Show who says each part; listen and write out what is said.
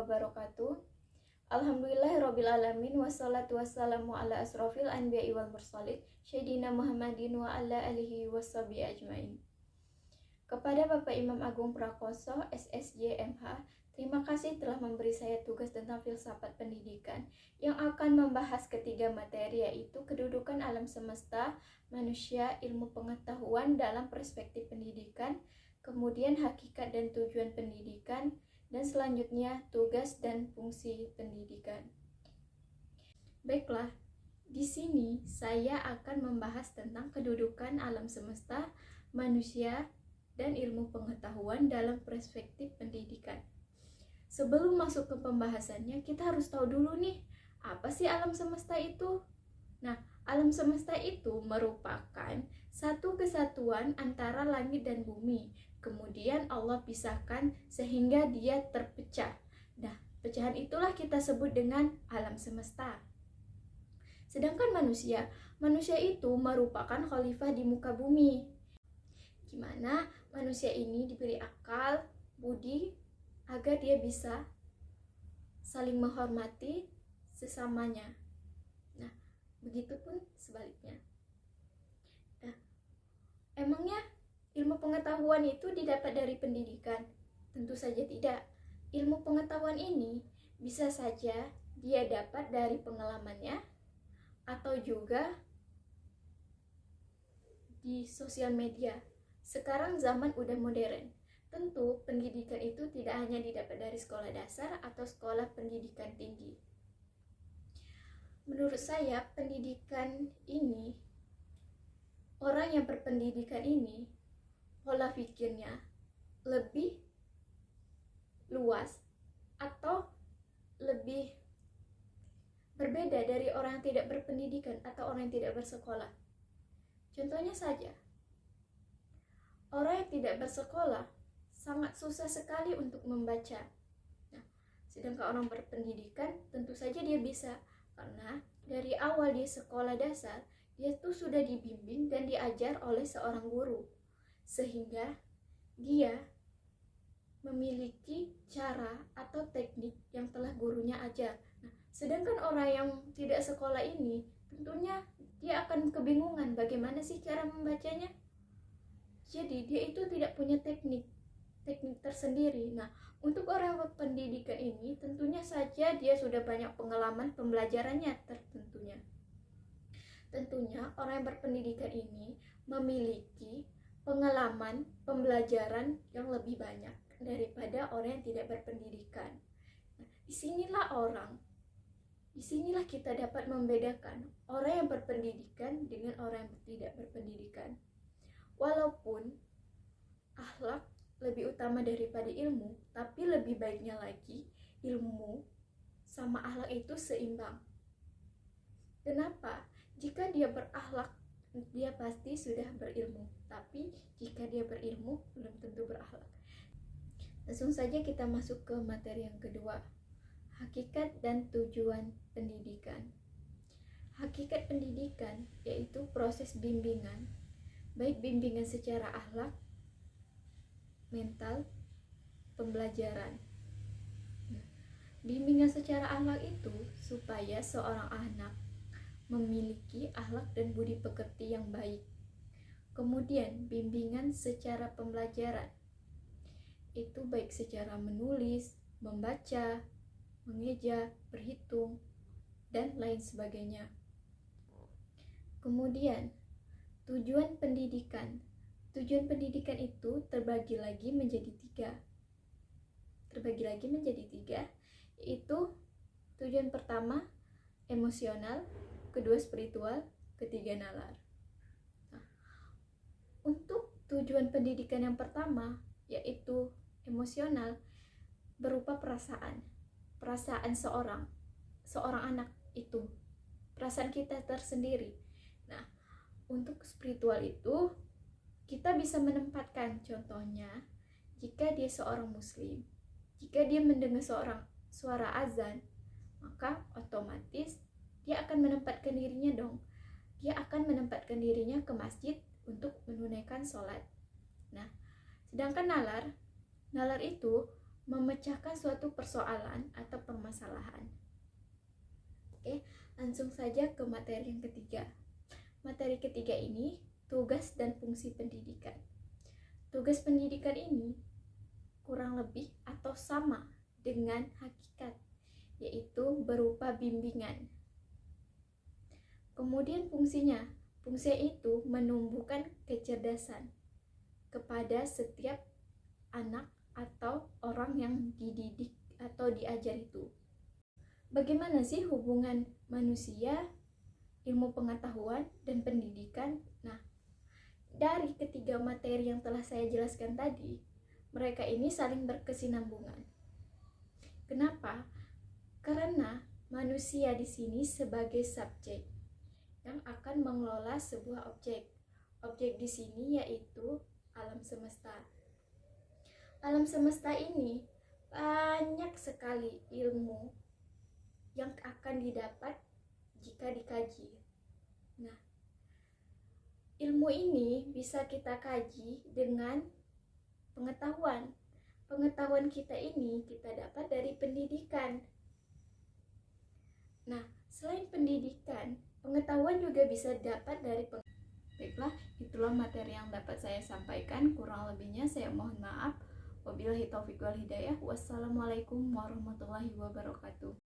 Speaker 1: wabarakatuh. Alhamdulillahirrabbilalamin. Wassalatu wassalamu ala asrofil anbiya'i wal mursalin Sayyidina Muhammadin wa ala alihi wassabi ajmain. Kepada Bapak Imam Agung Prakoso, SSJ MH, terima kasih telah memberi saya tugas tentang filsafat pendidikan yang akan membahas ketiga materi, yaitu kedudukan alam semesta, manusia, ilmu pengetahuan dalam perspektif pendidikan, kemudian hakikat dan tujuan pendidikan, dan selanjutnya tugas dan fungsi pendidikan. Baiklah, di sini saya akan membahas tentang kedudukan alam semesta, manusia, dan ilmu pengetahuan dalam perspektif pendidikan. Sebelum masuk ke pembahasannya, kita harus tahu dulu nih, apa sih alam semesta itu? Nah, alam semesta itu merupakan satu kesatuan antara langit dan bumi. Kemudian Allah pisahkan sehingga dia terpecah. Nah, pecahan itulah kita sebut dengan alam semesta. Sedangkan manusia itu merupakan khalifah di muka bumi. Gimana manusia ini diberi akal, budi, agar dia bisa saling menghormati sesamanya. Nah, begitupun sebaliknya. Nah, emangnya ilmu pengetahuan itu didapat dari pendidikan? Tentu saja tidak. Ilmu pengetahuan ini bisa saja dia dapat dari pengalamannya atau juga di sosial media. Sekarang zaman udah modern. Tentu pendidikan itu tidak hanya didapat dari sekolah dasar atau sekolah pendidikan tinggi. Menurut saya, pendidikan ini, orang yang berpendidikan ini, pola pikirnya lebih luas atau lebih berbeda dari orang yang tidak berpendidikan atau orang yang tidak bersekolah. Contohnya saja, orang yang tidak bersekolah sangat susah sekali untuk membaca. Nah, sedangkan orang berpendidikan tentu saja dia bisa, karena dari awal di sekolah dasar dia tuh sudah dibimbing dan diajar oleh seorang guru, sehingga dia memiliki cara atau teknik yang telah gurunya ajar. Nah, sedangkan orang yang tidak sekolah ini tentunya dia akan kebingungan bagaimana sih cara membacanya. Jadi dia itu tidak punya teknik tersendiri. Nah, untuk orang berpendidikan ini tentunya saja dia sudah banyak pengalaman pembelajarannya tentunya. Tentunya orang yang berpendidikan ini memiliki pengalaman pembelajaran yang lebih banyak daripada orang yang tidak berpendidikan. Nah, disinilah kita dapat membedakan orang yang berpendidikan dengan orang yang tidak berpendidikan. Walaupun akhlak lebih utama daripada ilmu, tapi lebih baiknya lagi ilmu sama akhlak itu seimbang. Kenapa? Jika dia berakhlak, dia pasti sudah berilmu. Tapi jika dia berilmu, belum tentu berakhlak. Langsung saja kita masuk ke materi yang kedua, hakikat dan tujuan pendidikan. Hakikat pendidikan yaitu proses bimbingan, baik bimbingan secara akhlak, mental, pembelajaran. Nah, bimbingan secara akhlak itu supaya seorang anak memiliki akhlak dan budi pekerti yang baik. Kemudian bimbingan secara pembelajaran itu baik secara menulis, membaca, mengeja, berhitung, dan lain sebagainya. Kemudian tujuan pendidikan. Tujuan pendidikan itu terbagi lagi menjadi tiga, yaitu tujuan pertama emosional, kedua spiritual, ketiga nalar. Nah, untuk tujuan pendidikan yang pertama, yaitu emosional, berupa perasaan seorang anak itu, perasaan kita tersendiri. Nah, untuk spiritual itu kita bisa menempatkan, contohnya jika dia seorang muslim, jika dia mendengar suara azan, maka otomatis dia akan menempatkan dirinya ke masjid untuk menunaikan sholat. Nah, sedangkan nalar itu memecahkan suatu persoalan atau permasalahan. Oke, langsung saja ke materi yang ketiga. Materi ketiga ini tugas dan fungsi pendidikan. Tugas pendidikan ini kurang lebih atau sama dengan hakikat, yaitu berupa bimbingan. Kemudian fungsinya itu menumbuhkan kecerdasan kepada setiap anak atau orang yang dididik atau diajar itu. Bagaimana sih hubungan manusia, ilmu pengetahuan, dan pendidikan? Nah, dari ketiga materi yang telah saya jelaskan tadi, mereka ini saling berkesinambungan. Kenapa? Karena manusia di sini sebagai subjek yang akan mengelola sebuah objek. Objek di sini yaitu alam semesta. Alam semesta ini banyak sekali ilmu yang akan didapat jika dikaji. Nah, ilmu ini bisa kita kaji dengan pengetahuan. Pengetahuan kita ini kita dapat dari pendidikan. Nah, selain pendidikan, pengetahuan juga bisa dapat dari Baiklah, itulah materi yang dapat saya sampaikan. Kurang lebihnya saya mohon maaf. Wabillahi taufiq wal hidayah. Wassalamualaikum warahmatullahi wabarakatuh.